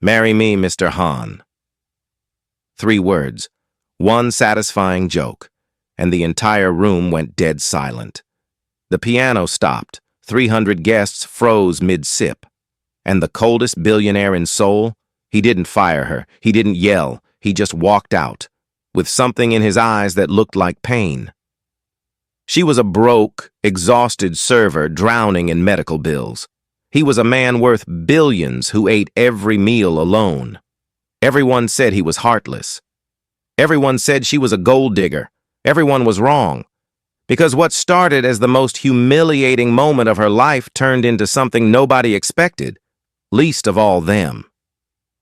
Marry me, Mr. Han. 3 words, one satisfying joke, and the entire room went dead silent. The piano stopped, 300 guests froze mid-sip, and the coldest billionaire in Seoul, he didn't fire her, he didn't yell, he just walked out, with something in his eyes that looked like pain. She was a broke, exhausted server drowning in medical bills. He was a man worth billions who ate every meal alone. Everyone said he was heartless. Everyone said she was a gold digger. Everyone was wrong. Because what started as the most humiliating moment of her life turned into something nobody expected, least of all them.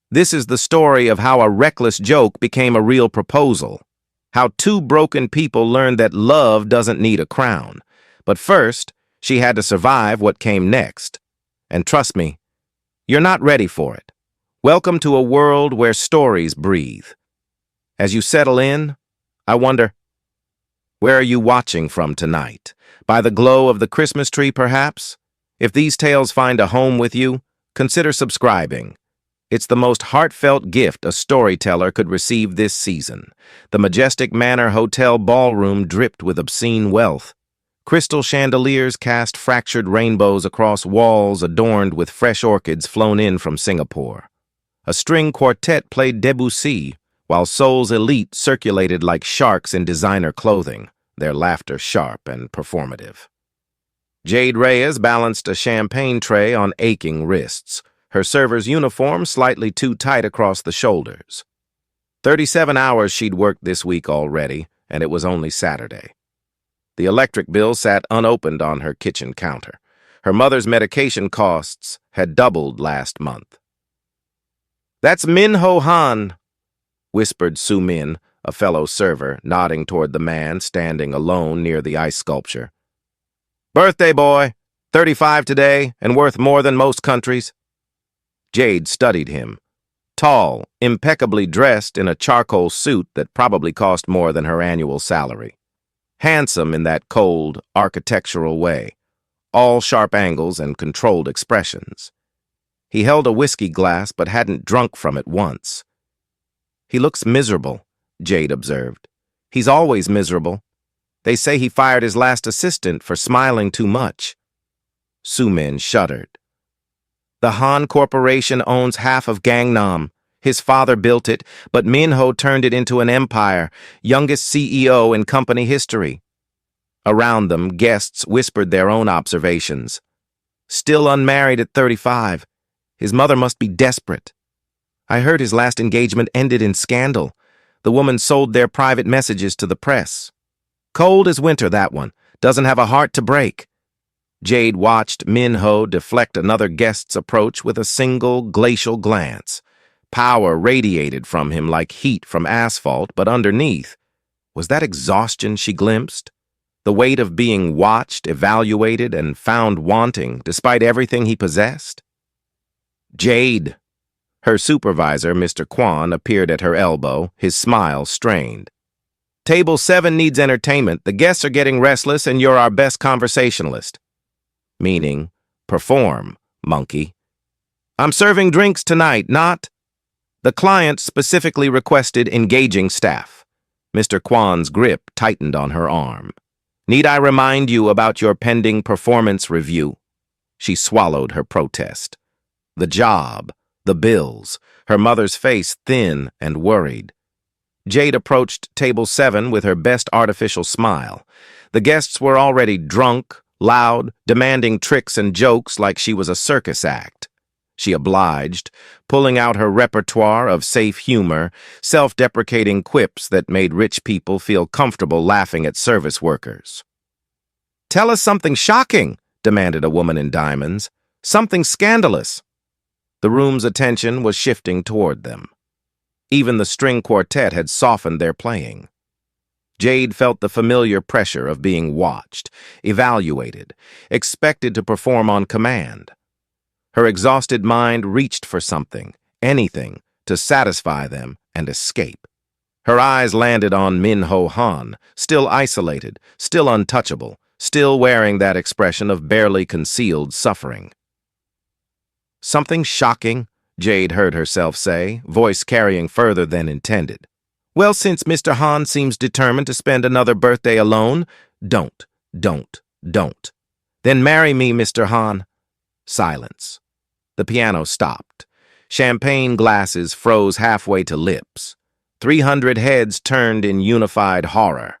This is the story of how a reckless joke became a real proposal. How 2 broken people learned that love doesn't need a crown. But first, she had to survive what came next. And trust me, you're not ready for it. Welcome to a world where stories breathe. As you settle in, I wonder, where are you watching from tonight? By the glow of the Christmas tree, perhaps? If these tales find a home with you, consider subscribing. It's the most heartfelt gift a storyteller could receive this season. The majestic Manor Hotel ballroom dripped with obscene wealth. Crystal chandeliers cast fractured rainbows across walls adorned with fresh orchids flown in from Singapore. A string quartet played Debussy, while Seoul's elite circulated like sharks in designer clothing, their laughter sharp and performative. Jade Reyes balanced a champagne tray on aching wrists, her server's uniform slightly too tight across the shoulders. 37 hours she'd worked this week already, and it was only Saturday. The electric bill sat unopened on her kitchen counter. Her mother's medication costs had doubled last month. "That's Min-ho Han," whispered Su-min, a fellow server, nodding toward the man standing alone near the ice sculpture. "Birthday boy, 35 today, and worth more than most countries." Jade studied him. Tall, impeccably dressed in a charcoal suit that probably cost more than her annual salary. Handsome in that cold, architectural way, all sharp angles and controlled expressions. He held a whiskey glass but hadn't drunk from it once. "He looks miserable," Jade observed. "He's always miserable. They say he fired his last assistant for smiling too much." Su-min shuddered. "The Han Corporation owns half of Gangnam. His father built it, but Min-ho turned it into an empire, youngest CEO in company history." Around them, guests whispered their own observations. "Still unmarried at 35. His mother must be desperate. I heard his last engagement ended in scandal. The woman sold their private messages to the press. Cold as winter, that one. Doesn't have a heart to break." Jade watched Min-ho deflect another guest's approach with a single glacial glance. Power radiated from him like heat from asphalt, but underneath, was that exhaustion she glimpsed? The weight of being watched, evaluated, and found wanting, despite everything he possessed? "Jade!" Her supervisor, Mr. Kwan, appeared at her elbow, his smile strained. "Table 7 needs entertainment. The guests are getting restless, and you're our best conversationalist." Meaning, perform, monkey. "I'm serving drinks tonight, not—" The client specifically requested engaging staff. Mr. Kwan's grip tightened on her arm. "Need I remind you about your pending performance review?" She swallowed her protest. The job, the bills, her mother's face thin and worried. Jade approached table 7 with her best artificial smile. The guests were already drunk, loud, demanding tricks and jokes like she was a circus act. She obliged, pulling out her repertoire of safe humor, self-deprecating quips that made rich people feel comfortable laughing at service workers. "Tell us something shocking," demanded a woman in diamonds. "Something scandalous." The room's attention was shifting toward them. Even the string quartet had softened their playing. Jade felt the familiar pressure of being watched, evaluated, expected to perform on command. Her exhausted mind reached for something, anything, to satisfy them and escape. Her eyes landed on Min-ho Han, still isolated, still untouchable, still wearing that expression of barely concealed suffering. "Something shocking?" Jade heard herself say, voice carrying further than intended. Well, since Mr. Han seems determined to spend another birthday alone, don't. Then marry me, Mr. Han. Silence. The piano stopped. Champagne glasses froze halfway to lips. 300 heads turned in unified horror.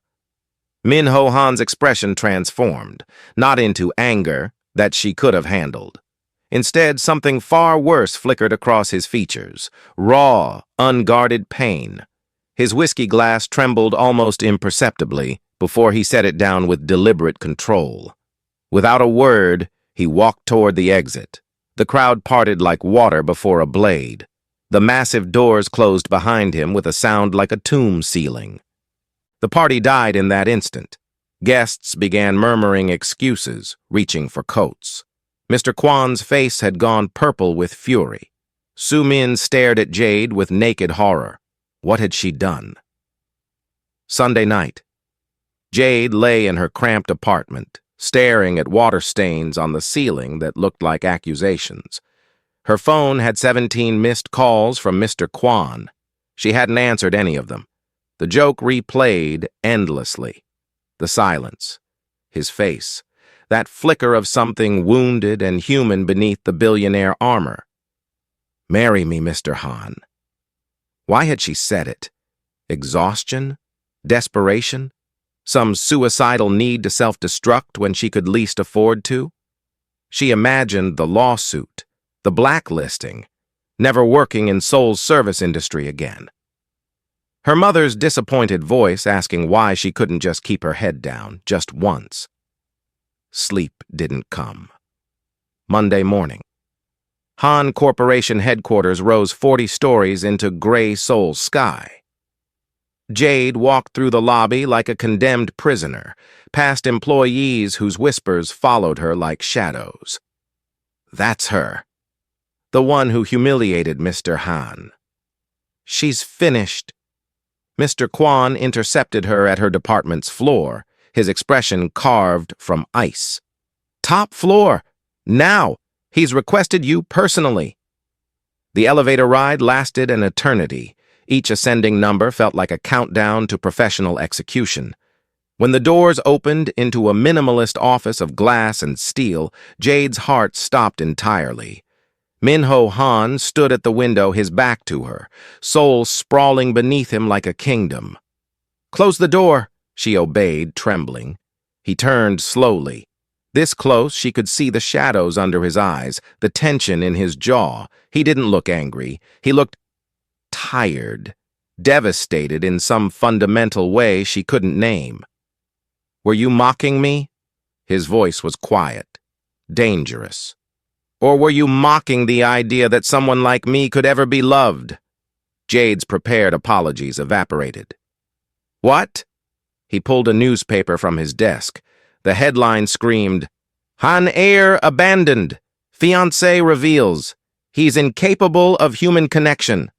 Min Ho Han's expression transformed, not into anger that she could have handled. Instead, something far worse flickered across his features, raw, unguarded pain. His whiskey glass trembled almost imperceptibly before he set it down with deliberate control. Without a word, he walked toward the exit. The crowd parted like water before a blade. The massive doors closed behind him with a sound like a tomb ceiling. The party died in that instant. Guests began murmuring excuses, reaching for coats. Mr. Kwan's face had gone purple with fury. Su Min stared at Jade with naked horror. What had she done? Sunday night. Jade lay in her cramped apartment, staring at water stains on the ceiling that looked like accusations. Her phone had 17 missed calls from Mr. Kwan. She hadn't answered any of them. The joke replayed endlessly. The silence. His face. That flicker of something wounded and human beneath the billionaire armor. Marry me, Mr. Han. Why had she said it? Exhaustion? Desperation? Some suicidal need to self-destruct when she could least afford to? She imagined the lawsuit, the blacklisting, never working in Seoul's service industry again. Her mother's disappointed voice asking why she couldn't just keep her head down, just once. Sleep didn't come. Monday morning. Han Corporation headquarters rose 40 stories into gray Seoul sky. Jade walked through the lobby like a condemned prisoner, past employees whose whispers followed her like shadows. That's her. The one who humiliated Mr. Han. She's finished. Mr. Kwan intercepted her at her department's floor, his expression carved from ice. Top floor! Now! He's requested you personally. The elevator ride lasted an eternity. Each ascending number felt like a countdown to professional execution. When the doors opened into a minimalist office of glass and steel, Jade's heart stopped entirely. Min Ho Han stood at the window, his back to her, Seoul sprawling beneath him like a kingdom. Close the door, she obeyed, trembling. He turned slowly. This close, she could see the shadows under his eyes, the tension in his jaw. He didn't look angry. He looked tired, devastated in some fundamental way she couldn't name. Were you mocking me? His voice was quiet, dangerous. Or were you mocking the idea that someone like me could ever be loved? Jade's prepared apologies evaporated. What? He pulled a newspaper from his desk. The headline screamed, Han heir abandoned. Fiancé reveals. He's incapable of human connection.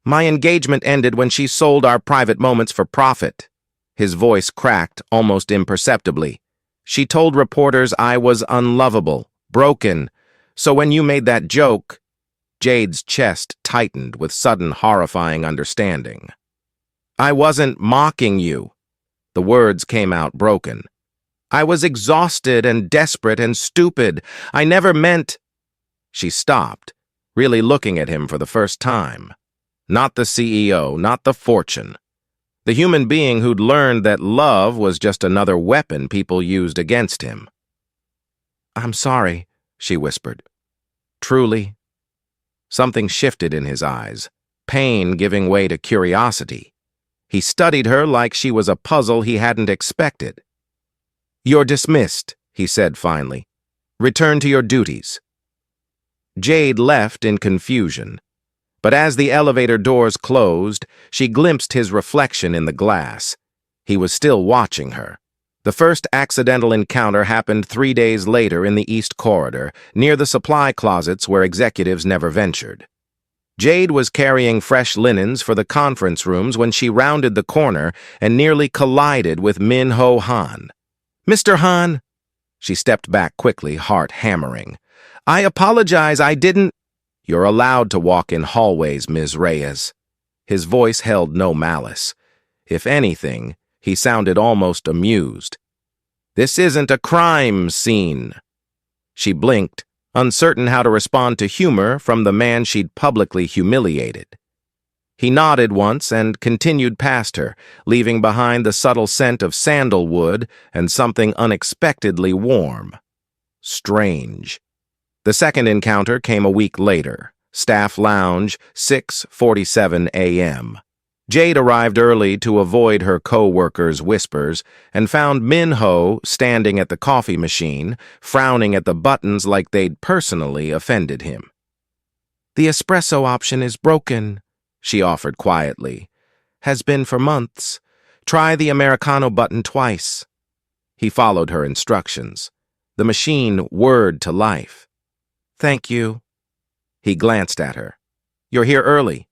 My engagement ended when she sold our private moments for profit. His voice cracked almost imperceptibly. She told reporters I was unlovable, broken. So when you made that joke, Jade's chest tightened with sudden horrifying understanding. I wasn't mocking you. The words came out broken. I was exhausted and desperate and stupid. I never meant... She stopped, really looking at him for the first time. Not the CEO, not the fortune. The human being who'd learned that love was just another weapon people used against him. I'm sorry, she whispered. Truly? Something shifted in his eyes, pain giving way to curiosity. He studied her like she was a puzzle he hadn't expected. You're dismissed, he said finally. Return to your duties. Jade left in confusion, but as the elevator doors closed, she glimpsed his reflection in the glass. He was still watching her. The first accidental encounter happened 3 days later in the East Corridor, near the supply closets where executives never ventured. Jade was carrying fresh linens for the conference rooms when she rounded the corner and nearly collided with Min Ho Han. Mr. Han, she stepped back quickly, heart hammering. I apologize, I didn't... You're allowed to walk in hallways, Ms. Reyes. His voice held no malice. If anything, he sounded almost amused. This isn't a crime scene. She blinked, uncertain how to respond to humor from the man she'd publicly humiliated. He nodded once and continued past her, leaving behind the subtle scent of sandalwood and something unexpectedly warm. Strange. The second encounter came a week later. Staff lounge, 6:47 a.m. Jade arrived early to avoid her co-workers' whispers and found Min-ho standing at the coffee machine, frowning at the buttons like they'd personally offended him. "The espresso option is broken," she offered quietly. "Has been for months. Try the Americano button twice." He followed her instructions. The machine whirred to life. "Thank you." He glanced at her. "You're here early."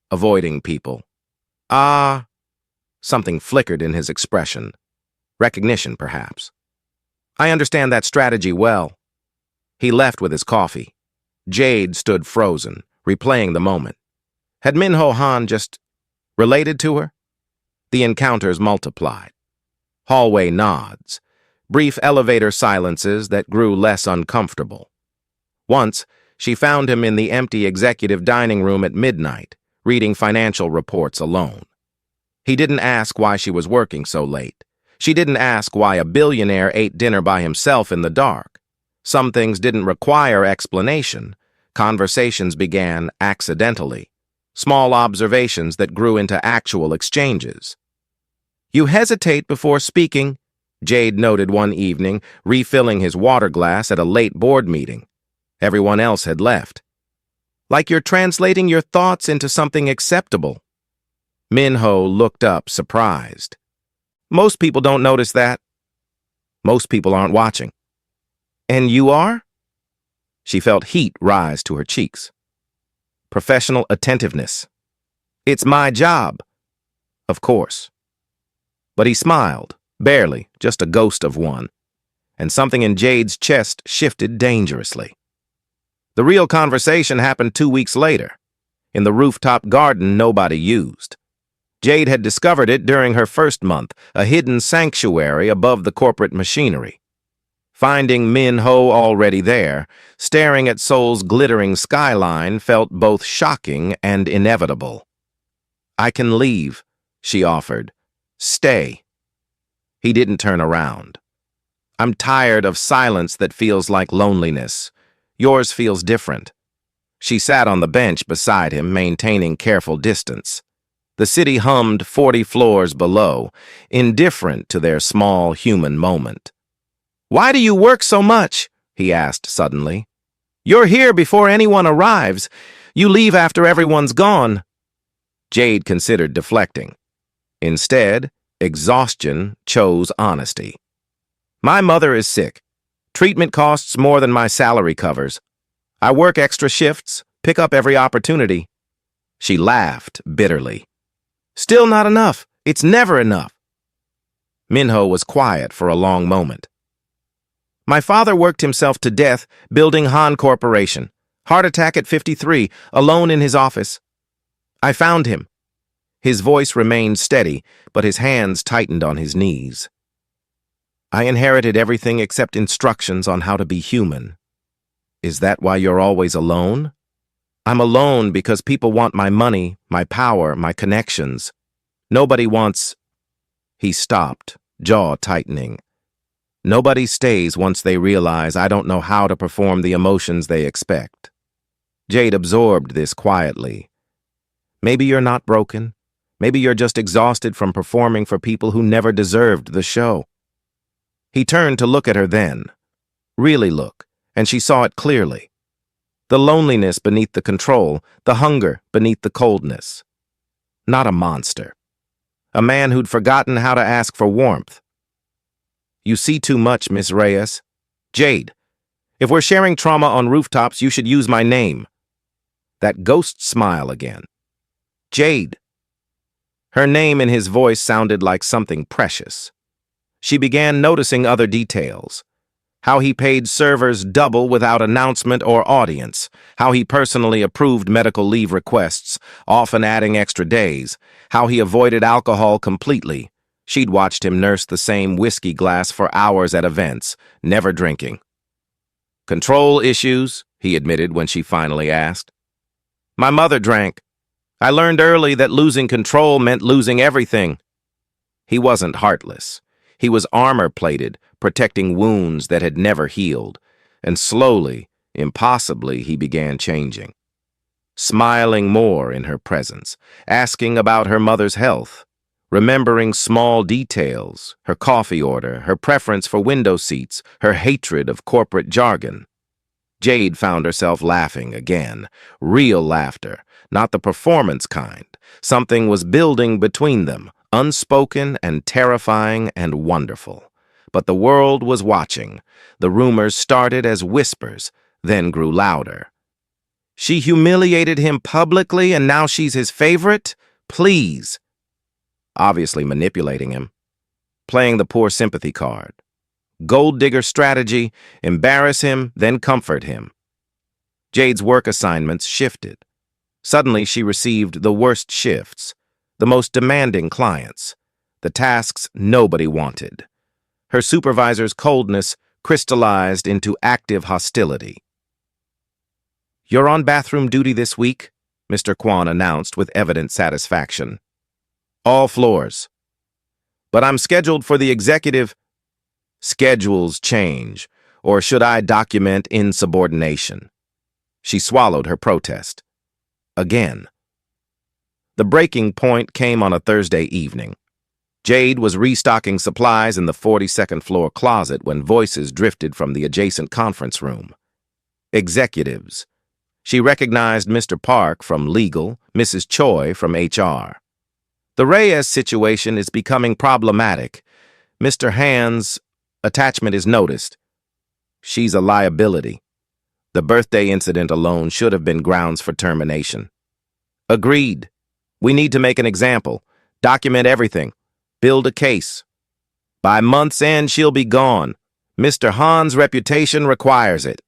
Avoiding people. "Ah." Something flickered in his expression. Recognition, perhaps. "I understand that strategy well." He left with his coffee. Jade stood frozen, replaying the moment. Had Min-ho Han just related to her? The encounters multiplied. Hallway nods. Brief elevator silences that grew less uncomfortable. Once, she found him in the empty executive dining room at midnight, reading financial reports alone. He didn't ask why she was working so late. She didn't ask why a billionaire ate dinner by himself in the dark. Some things didn't require explanation. Conversations began accidentally. Small observations that grew into actual exchanges. "You hesitate before speaking," Jade noted one evening, refilling his water glass at a late board meeting. Everyone else had left. "Like you're translating your thoughts into something acceptable." Min-ho looked up, surprised. "Most people don't notice that." "Most people aren't watching." "And you are?" She felt heat rise to her cheeks. "Professional attentiveness. It's my job." "Of course." But he smiled, barely, just a ghost of one, and something in Jade's chest shifted dangerously. The real conversation happened 2 weeks later, in the rooftop garden nobody used. Jade had discovered it during her first month, a hidden sanctuary above the corporate machinery. Finding Min-ho already there, staring at Seoul's glittering skyline felt both shocking and inevitable. "I can leave," she offered. "Stay." He didn't turn around. "I'm tired of silence that feels like loneliness. Yours feels different." She sat on the bench beside him, maintaining careful distance. The city hummed 40 floors below, indifferent to their small human moment. "Why do you work so much?" he asked suddenly. "You're here before anyone arrives. You leave after everyone's gone." Jade considered deflecting. Instead, exhaustion chose honesty. "My mother is sick. Treatment costs more than my salary covers. I work extra shifts, pick up every opportunity." She laughed bitterly. "Still not enough. It's never enough." Min-ho was quiet for a long moment. "My father worked himself to death building Han Corporation. Heart attack at 53, alone in his office. I found him." His voice remained steady, but his hands tightened on his knees. "I inherited everything except instructions on how to be human." "Is that why you're always alone?" "I'm alone because people want my money, my power, my connections. Nobody wants—" He stopped, jaw tightening. "Nobody stays once they realize I don't know how to perform the emotions they expect." Jade absorbed this quietly. Maybe you're not broken. Maybe you're just exhausted from performing for people who never deserved the show. He turned to look at her then. Really look, and she saw it clearly. The loneliness beneath the control, the hunger beneath the coldness. Not a monster. A man who'd forgotten how to ask for warmth. "You see too much, Miss Reyes." "Jade, if we're sharing trauma on rooftops, you should use my name." That ghost smile again. "Jade." Her name in his voice sounded like something precious. She began noticing other details. How he paid servers double without announcement or audience. How he personally approved medical leave requests, often adding extra days. How he avoided alcohol completely. She'd watched him nurse the same whiskey glass for hours at events, never drinking. Control issues, he admitted when she finally asked. My mother drank. I learned early that losing control meant losing everything. He wasn't heartless. He was armor-plated, protecting wounds that had never healed. And slowly, impossibly, he began changing. Smiling more in her presence, asking about her mother's health, remembering small details, her coffee order, her preference for window seats, her hatred of corporate jargon. Jade found herself laughing again, real laughter, not the performance kind. Something was building between them, unspoken and terrifying and wonderful. But the world was watching. The rumors started as whispers, then grew louder. She humiliated him publicly and now she's his favorite? Please. Obviously manipulating him. Playing the poor sympathy card. Gold digger strategy, embarrass him, then comfort him. Jade's work assignments shifted. Suddenly she received the worst shifts, the most demanding clients, the tasks nobody wanted. Her supervisor's coldness crystallized into active hostility. You're on bathroom duty this week, Mr. Kwan announced with evident satisfaction. All floors. But I'm scheduled for the executive. Schedules change, or should I document insubordination? She swallowed her protest. Again. The breaking point came on a Thursday evening. Jade was restocking supplies in the 42nd floor closet when voices drifted from the adjacent conference room. Executives. She recognized Mr. Park from legal, Mrs. Choi from HR. The Reyes situation is becoming problematic. Mr. Hand's attachment is noticed. She's a liability. The birthday incident alone should have been grounds for termination. Agreed. We need to make an example. Document everything. Build a case. By month's end, she'll be gone. Mr. Han's reputation requires it.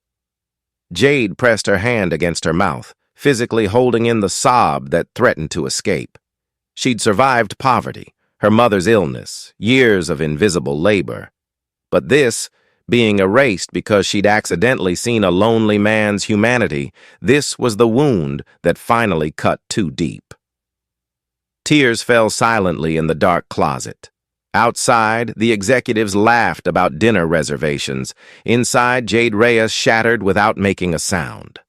Jade pressed her hand against her mouth, physically holding in the sob that threatened to escape. She'd survived poverty, her mother's illness, years of invisible labor. But this, being erased because she'd accidentally seen a lonely man's humanity, this was the wound that finally cut too deep. Tears fell silently in the dark closet. Outside, the executives laughed about dinner reservations. Inside, Jade Reyes shattered without making a sound.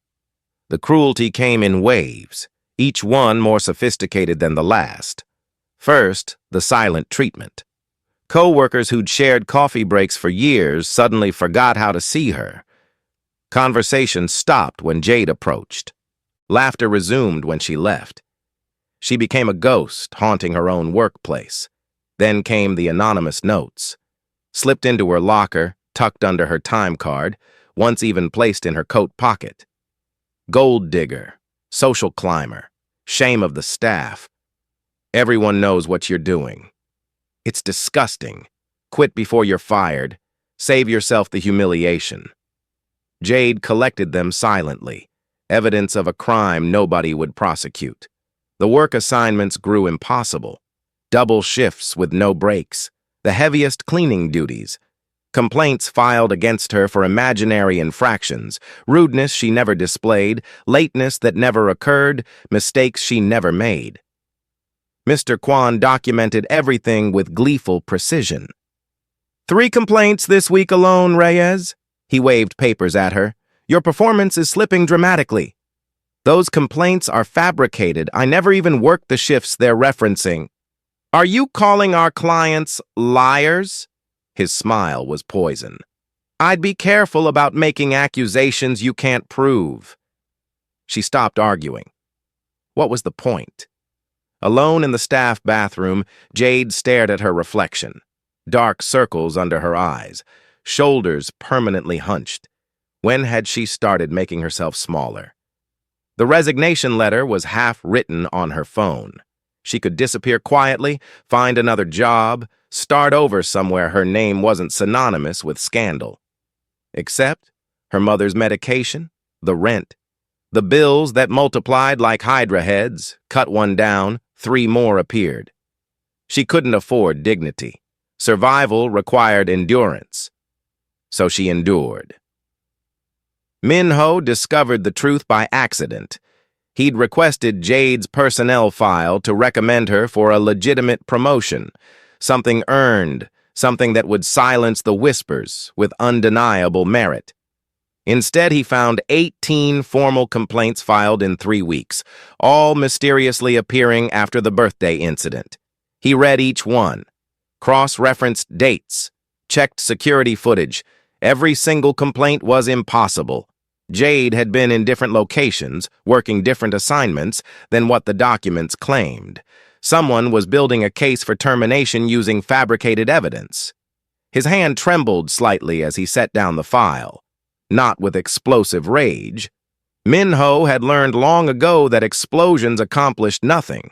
The cruelty came in waves, each one more sophisticated than the last. First, the silent treatment. Co-workers who'd shared coffee breaks for years suddenly forgot how to see her. Conversation stopped when Jade approached. Laughter resumed when she left. She became a ghost, haunting her own workplace. Then came the anonymous notes. Slipped into her locker, tucked under her time card, once even placed in her coat pocket. Gold digger, social climber, shame of the staff. Everyone knows what you're doing. It's disgusting. Quit before you're fired. Save yourself the humiliation. Jade collected them silently, evidence of a crime nobody would prosecute. The work assignments grew impossible. Double shifts with no breaks. The heaviest cleaning duties. Complaints filed against her for imaginary infractions. Rudeness she never displayed. Lateness that never occurred. Mistakes she never made. Mr. Kwan documented everything with gleeful precision. 3 complaints this week alone, Reyes. He waved papers at her. Your performance is slipping dramatically. Those complaints are fabricated. I never even worked the shifts they're referencing. Are you calling our clients liars? His smile was poison. I'd be careful about making accusations you can't prove. She stopped arguing. What was the point? Alone in the staff bathroom, Jade stared at her reflection. Dark circles under her eyes, shoulders permanently hunched. When had she started making herself smaller? The resignation letter was half written on her phone. She could disappear quietly, find another job, start over somewhere her name wasn't synonymous with scandal. Except her mother's medication, the rent, the bills that multiplied like hydra heads. Cut one down, three more appeared. She couldn't afford dignity. Survival required endurance. So she endured. Min-ho discovered the truth by accident. He'd requested Jade's personnel file to recommend her for a legitimate promotion, something earned, something that would silence the whispers with undeniable merit. Instead, he found 18 formal complaints filed in 3 weeks, all mysteriously appearing after the birthday incident. He read each one, cross-referenced dates, checked security footage. Every single complaint was impossible. Jade had been in different locations, working different assignments than what the documents claimed. Someone was building a case for termination using fabricated evidence. His hand trembled slightly as he set down the file. Not with explosive rage. Min-ho had learned long ago that explosions accomplished nothing.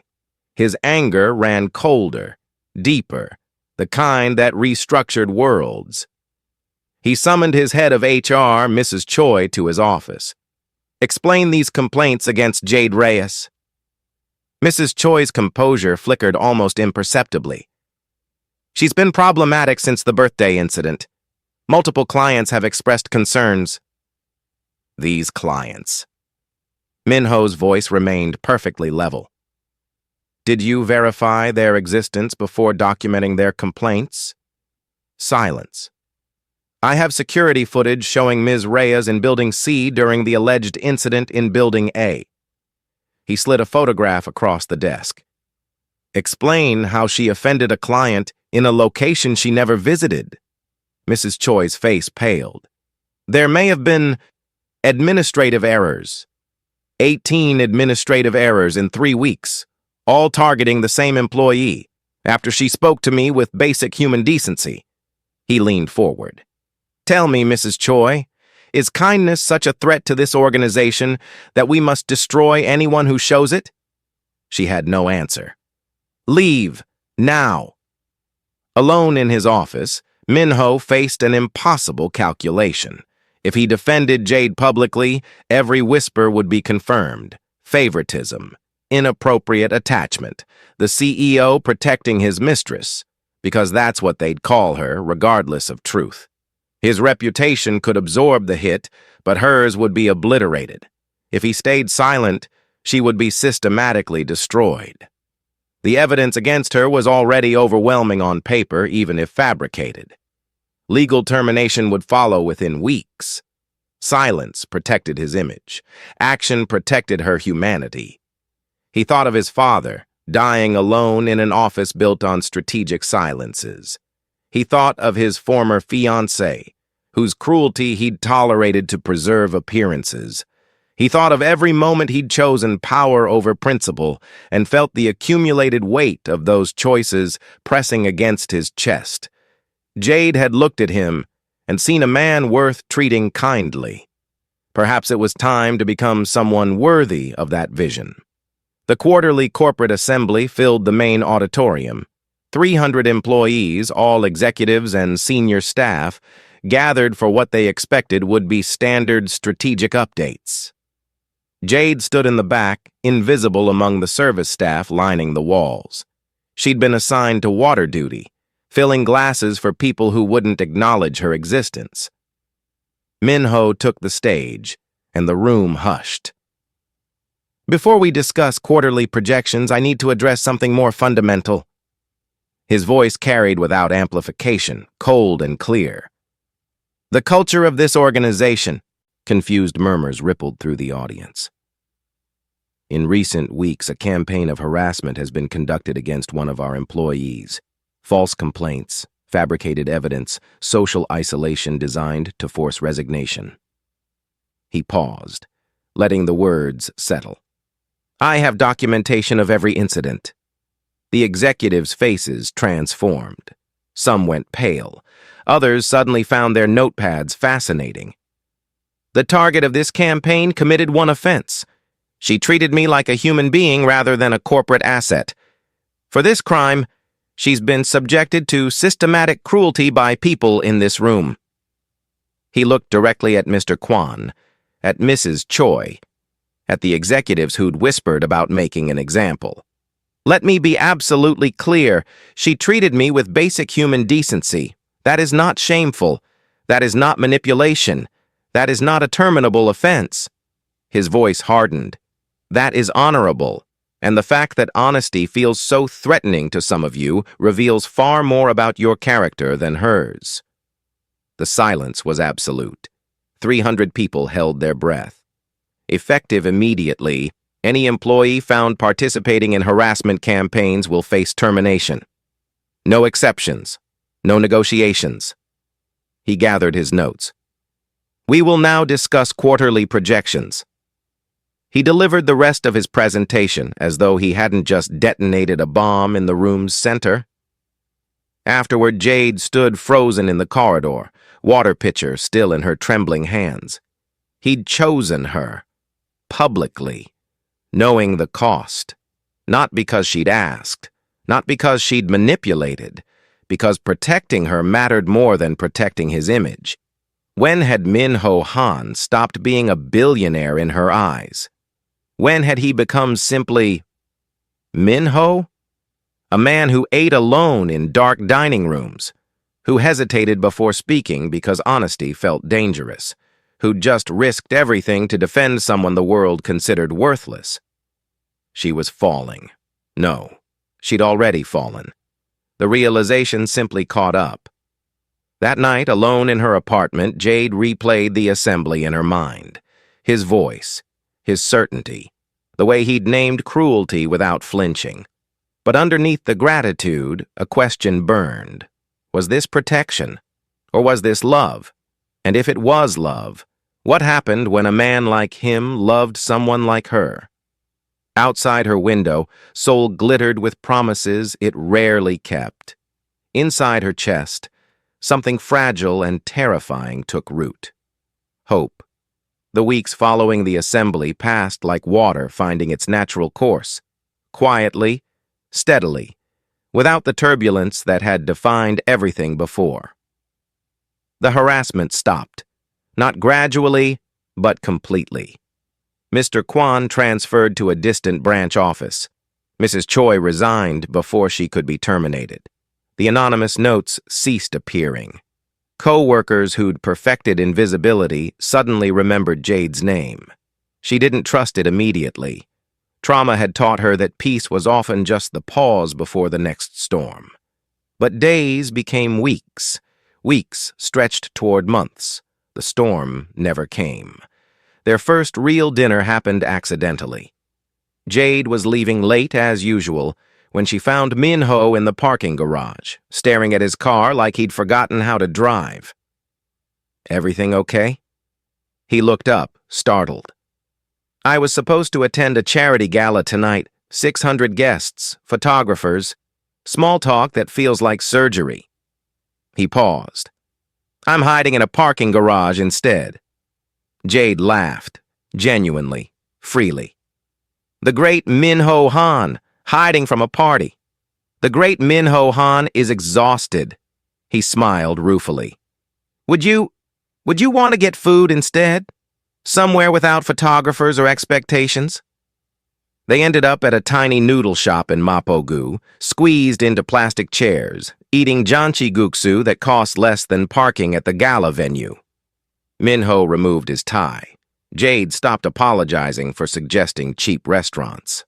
His anger ran colder, deeper, the kind that restructured worlds. He summoned his head of HR, Mrs. Choi, to his office. "Explain these complaints against Jade Reyes." Mrs. Choi's composure flickered almost imperceptibly. "She's been problematic since the birthday incident. Multiple clients have expressed concerns." These clients. Min-ho's voice remained perfectly level. "Did you verify their existence before documenting their complaints?" Silence. "I have security footage showing Ms. Reyes in Building C during the alleged incident in Building A." He slid a photograph across the desk. "Explain how she offended a client in a location she never visited." Mrs. Choi's face paled. "There may have been administrative errors. 18 administrative errors in 3 weeks, all targeting the same employee, after she spoke to me with basic human decency." He leaned forward. "Tell me, Mrs. Choi, is kindness such a threat to this organization that we must destroy anyone who shows it?" She had no answer. "Leave, now." Alone in his office, Min-ho faced an impossible calculation. If he defended Jade publicly, every whisper would be confirmed. Favoritism, inappropriate attachment, the CEO protecting his mistress, because that's what they'd call her, regardless of truth. His reputation could absorb the hit, but hers would be obliterated. If he stayed silent, she would be systematically destroyed. The evidence against her was already overwhelming on paper, even if fabricated. Legal termination would follow within weeks. Silence protected his image. Action protected her humanity. He thought of his father, dying alone in an office built on strategic silences. He thought of his former fiancée, whose cruelty he'd tolerated to preserve appearances. He thought of every moment he'd chosen power over principle and felt the accumulated weight of those choices pressing against his chest. Jade had looked at him and seen a man worth treating kindly. Perhaps it was time to become someone worthy of that vision. The quarterly corporate assembly filled the main auditorium. 300 employees, all executives and senior staff, gathered for what they expected would be standard strategic updates. Jade stood in the back, invisible among the service staff lining the walls. She'd been assigned to water duty, filling glasses for people who wouldn't acknowledge her existence. Min-ho took the stage, and the room hushed. "Before we discuss quarterly projections, I need to address something more fundamental." His voice carried without amplification, cold and clear. "The culture of this organization." Confused murmurs rippled through the audience. "In recent weeks, a campaign of harassment has been conducted against one of our employees. False complaints, fabricated evidence, social isolation designed to force resignation." He paused, letting the words settle. "I have documentation of every incident." The executives' faces transformed. Some went pale. Others suddenly found their notepads fascinating. "The target of this campaign committed one offense. She treated me like a human being rather than a corporate asset. For this crime, she's been subjected to systematic cruelty by people in this room." He looked directly at Mr. Kwan, at Mrs. Choi, at the executives who'd whispered about making an example. Let me be absolutely clear. She treated me with basic human decency. That is not shameful. That is not manipulation. That is not a terminable offense. His voice hardened. That is honorable. And the fact that honesty feels so threatening to some of you reveals far more about your character than hers. The silence was absolute. 300 people held their breath. Effective immediately, any employee found participating in harassment campaigns will face termination. No exceptions. No negotiations. He gathered his notes. We will now discuss quarterly projections. He delivered the rest of his presentation as though he hadn't just detonated a bomb in the room's center. Afterward, Jade stood frozen in the corridor, water pitcher still in her trembling hands. He'd chosen her, publicly, knowing the cost, not because she'd asked, not because she'd manipulated, because protecting her mattered more than protecting his image. When had Min-ho Han stopped being a billionaire in her eyes? When had he become simply Min-ho? A man who ate alone in dark dining rooms, who hesitated before speaking because honesty felt dangerous, who'd just risked everything to defend someone the world considered worthless. She was falling. No, she'd already fallen. The realization simply caught up. That night, alone in her apartment, Jade replayed the assembly in her mind. His voice, his certainty, the way he'd named cruelty without flinching. But underneath the gratitude, a question burned. Was this protection? Or was this love? And if it was love, what happened when a man like him loved someone like her? Outside her window, Seoul glittered with promises it rarely kept. Inside her chest, something fragile and terrifying took root. Hope. The weeks following the assembly passed like water finding its natural course, quietly, steadily, without the turbulence that had defined everything before. The harassment stopped, not gradually, but completely. Mr. Kwan transferred to a distant branch office. Mrs. Choi resigned before she could be terminated. The anonymous notes ceased appearing. Co-workers who'd perfected invisibility suddenly remembered Jade's name. She didn't trust it immediately. Trauma had taught her that peace was often just the pause before the next storm. But days became weeks. Weeks stretched toward months. The storm never came. Their first real dinner happened accidentally. Jade was leaving late as usual when she found Min-ho in the parking garage, staring at his car like he'd forgotten how to drive. Everything okay? He looked up, startled. I was supposed to attend a charity gala tonight, 600 guests, photographers, small talk that feels like surgery. He paused. I'm hiding in a parking garage instead. Jade laughed, genuinely, freely. The great Min-ho Han, hiding from a party. The great Min-ho Han is exhausted. He smiled ruefully. Would you want to get food instead? Somewhere without photographers or expectations? They ended up at a tiny noodle shop in Mapogu, squeezed into plastic chairs, eating janchi-guksu that cost less than parking at the gala venue. Min-ho removed his tie. Jade stopped apologizing for suggesting cheap restaurants.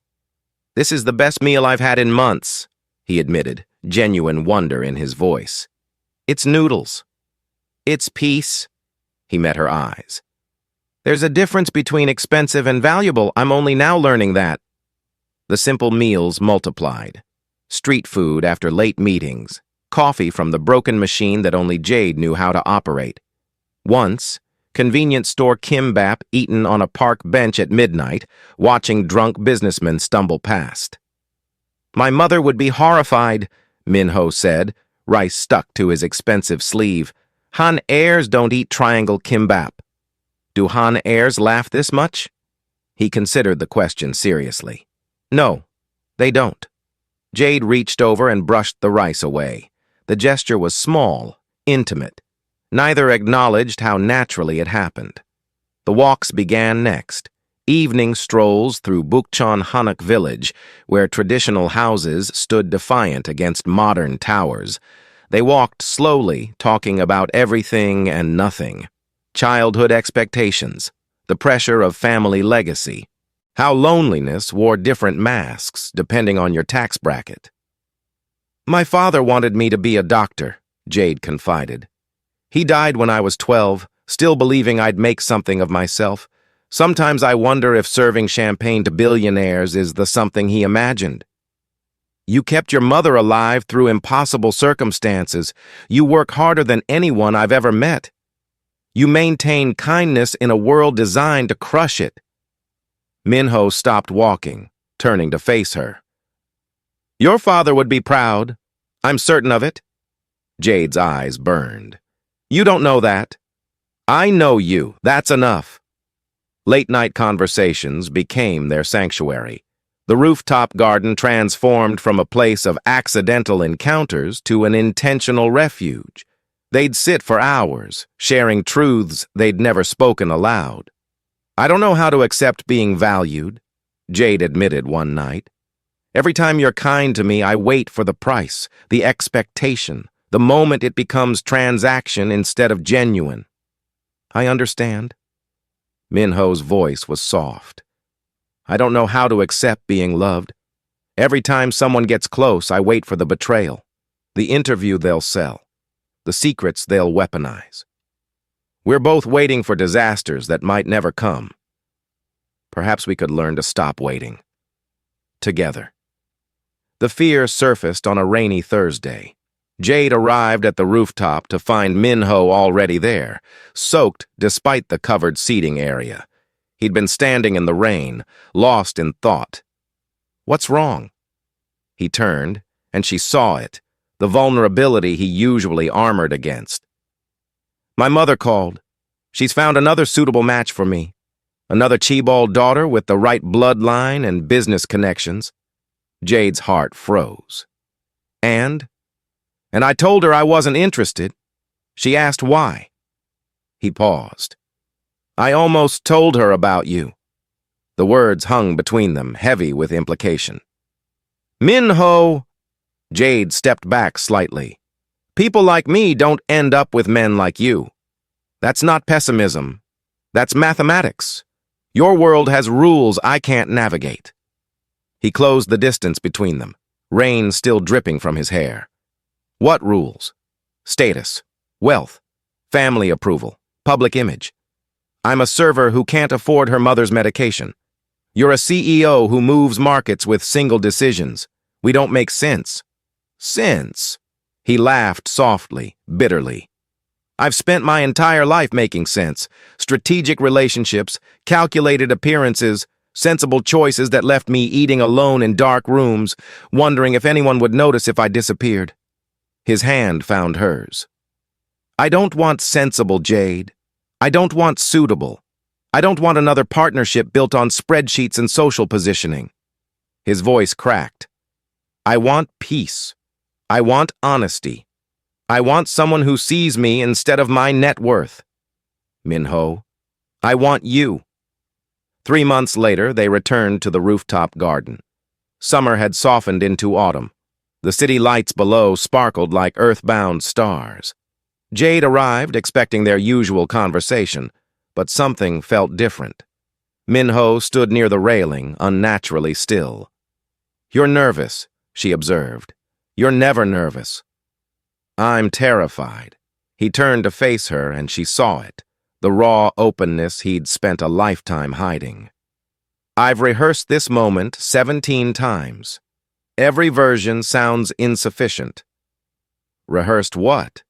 This is the best meal I've had in months, he admitted, genuine wonder in his voice. It's noodles. It's peace. He met her eyes. There's a difference between expensive and valuable. I'm only now learning that. The simple meals multiplied. Street food after late meetings. Coffee from the broken machine that only Jade knew how to operate. Once, convenience store kimbap eaten on a park bench at midnight, watching drunk businessmen stumble past. My mother would be horrified, Min-ho said, rice stuck to his expensive sleeve. Han heirs don't eat triangle kimbap. Do Han heirs laugh this much? He considered the question seriously. No, they don't. Jade reached over and brushed the rice away. The gesture was small, intimate. Neither acknowledged how naturally it happened. The walks began next. Evening strolls through Bukchon Hanok village, where traditional houses stood defiant against modern towers. They walked slowly, talking about everything and nothing. Childhood expectations, the pressure of family legacy, how loneliness wore different masks depending on your tax bracket. "My father wanted me to be a doctor," Jade confided. "He died when I was 12, still believing I'd make something of myself. Sometimes I wonder if serving champagne to billionaires is the something he imagined." "You kept your mother alive through impossible circumstances. You work harder than anyone I've ever met. You maintain kindness in a world designed to crush it." Minho stopped walking, turning to face her. "Your father would be proud. I'm certain of it." Jade's eyes burned. "You don't know that. I know you. That's enough." Late-night conversations became their sanctuary. The rooftop garden transformed from a place of accidental encounters to an intentional refuge. They'd sit for hours, sharing truths they'd never spoken aloud. "I don't know how to accept being valued," Jade admitted one night. "Every time you're kind to me, I wait for the price, the expectation, the moment it becomes transaction instead of genuine." "I understand." Minho's voice was soft. "I don't know how to accept being loved. Every time someone gets close, I wait for the betrayal, the interview they'll sell, the secrets they'll weaponize. We're both waiting for disasters that might never come. Perhaps we could learn to stop waiting. Together." The fear surfaced on a rainy Thursday. Jade arrived at the rooftop to find Minho already there, soaked despite the covered seating area. He'd been standing in the rain, lost in thought. "What's wrong?" He turned, and she saw it, the vulnerability he usually armored against. "My mother called. She's found another suitable match for me. Another Cheeball daughter with the right bloodline and business connections." Jade's heart froze. And I told her I wasn't interested. She asked why." He paused. "I almost told her about you." The words hung between them, heavy with implication. "Minho!" Jade stepped back slightly. "People like me don't end up with men like you. That's not pessimism. That's mathematics. Your world has rules I can't navigate." He closed the distance between them, rain still dripping from his hair. "What rules?" "Status, wealth, family approval, public image. I'm a server who can't afford her mother's medication. You're a CEO who moves markets with single decisions. We don't make sense." "Sense?" He laughed softly, bitterly. "I've spent my entire life making sense. Strategic relationships, calculated appearances, sensible choices that left me eating alone in dark rooms, wondering if anyone would notice if I disappeared." His hand found hers. "I don't want sensible, Jade. I don't want suitable. I don't want another partnership built on spreadsheets and social positioning." His voice cracked. "I want peace. I want honesty. I want someone who sees me instead of my net worth. Minho, I want you." 3 months later, they returned to the rooftop garden. Summer had softened into autumn. The city lights below sparkled like earthbound stars. Jade arrived expecting their usual conversation, but something felt different. Minho stood near the railing, unnaturally still. "You're nervous," she observed. "You're never nervous." "I'm terrified." He turned to face her, and she saw it, the raw openness he'd spent a lifetime hiding. "I've rehearsed this moment 17 times. Every version sounds insufficient." "Rehearsed what?"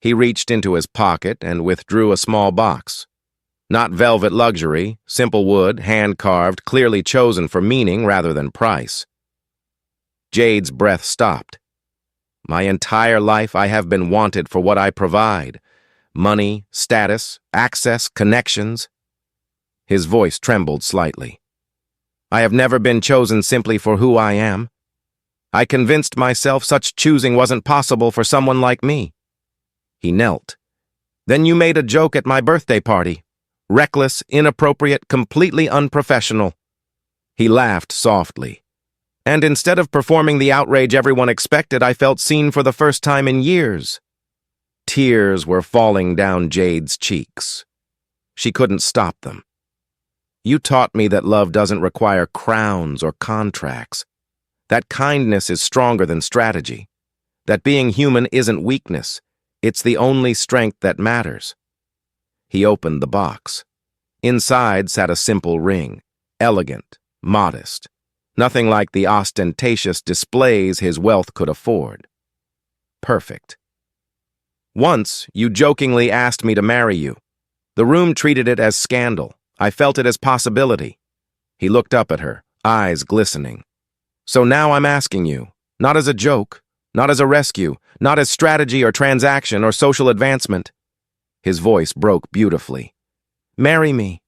He reached into his pocket and withdrew a small box. Not velvet luxury, simple wood, hand-carved, clearly chosen for meaning rather than price. Jade's breath stopped. "My entire life I have been wanted for what I provide. Money, status, access, connections." His voice trembled slightly. "I have never been chosen simply for who I am. I convinced myself such choosing wasn't possible for someone like me." He knelt, Then you made a joke at my birthday party. Reckless, inappropriate, completely unprofessional. He laughed softly. And instead of performing the outrage everyone expected, I felt seen for the first time in years. Tears were falling down Jade's cheeks. She couldn't stop them. You taught me that love doesn't require crowns or contracts. That kindness is stronger than strategy. That being human isn't weakness. It's the only strength that matters. He opened the box. Inside sat a simple ring, elegant, modest. Nothing like the ostentatious displays his wealth could afford. Perfect. Once, you jokingly asked me to marry you. The room treated it as scandal. I felt it as possibility. He looked up at her, eyes glistening. So now I'm asking you, not as a joke, not as a rescue, not as strategy or transaction or social advancement. His voice broke beautifully. Marry me,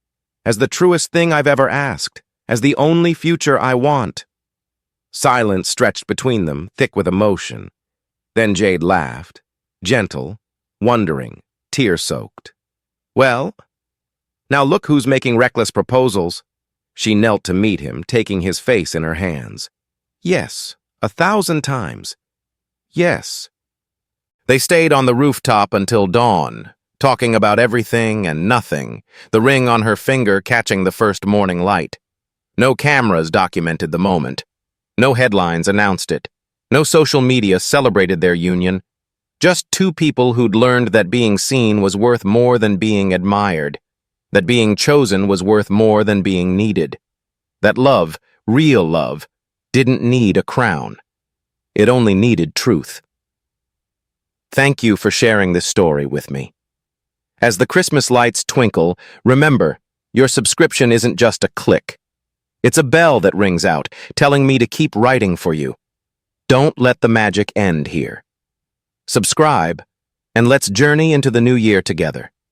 as the truest thing I've ever asked, as the only future I want. Silence stretched between them, thick with emotion. Then Jade laughed, gentle, wondering, tear-soaked. Well, now look who's making reckless proposals. She knelt to meet him, taking his face in her hands. Yes, 1,000 times. Yes. They stayed on the rooftop until dawn, talking about everything and nothing, the ring on her finger catching the first morning light. No cameras documented the moment. No headlines announced it. No social media celebrated their union. Just two people who'd learned that being seen was worth more than being admired. That being chosen was worth more than being needed. That love, real love, didn't need a crown. It only needed truth. Thank you for sharing this story with me. As the Christmas lights twinkle, remember, your subscription isn't just a click. It's a bell that rings out, telling me to keep writing for you. Don't let the magic end here. Subscribe, and let's journey into the new year together.